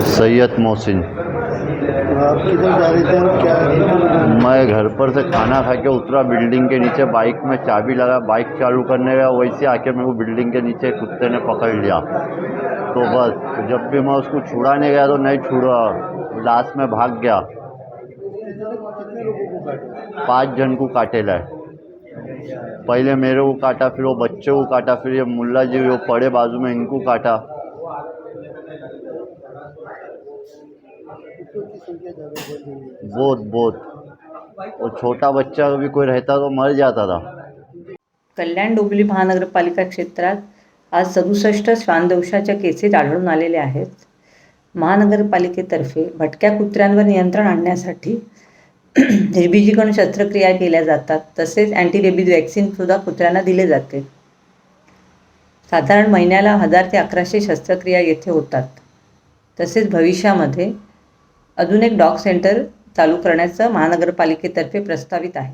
सैयद मोहसिन। आप किधर जा रहे थे और क्या? मैं घर पर से खाना खा के उतरा, बिल्डिंग के नीचे बाइक में चाबी लगा, बाइक चालू करने गया, वैसे आके मेरे को बिल्डिंग के नीचे कुत्ते ने पकड़ लिया। तो बस जब भी मैं उसको छुड़ाने गया तो नहीं छुड़ा, लास्ट में भाग गया। कितने लोगों को काटा? 5 जन को काटेला है। पहले मेरे को काटा, फिर वो बच्चे को काटा, फिर ये मुल्ला जी वो पड़े बाजू में इनको काटा। कुत्तों की संख्या ज़्यादा बढ़ गई है। बहुत बहुत, और छोटा बच्चा भी कोई रहता तो मर जाता था। कल्याण डोंबिवली महानगरपालिका क्षेत्रात आज 67 श्वानदंशाच्या केसेस आढळून आलेल्या आहेत. महानगरपालिकेतर्फे भटक्या कुत्र्यांवर नियंत्रण आणण्यासाठी निर्बीजीकरण शस्त्रक्रिया केल्या जातात. तसेच अँटी रेबीज वॅक्सिनसुद्धा कुत्र्यांना दिले जाते. साधारण महिन्याला 1000 ते 1100 शस्त्रक्रिया येथे होतात. तसेच भविष्यामध्ये अजून एक डॉग सेंटर चालू करण्याचं महानगरपालिकेतर्फे प्रस्तावित आहे.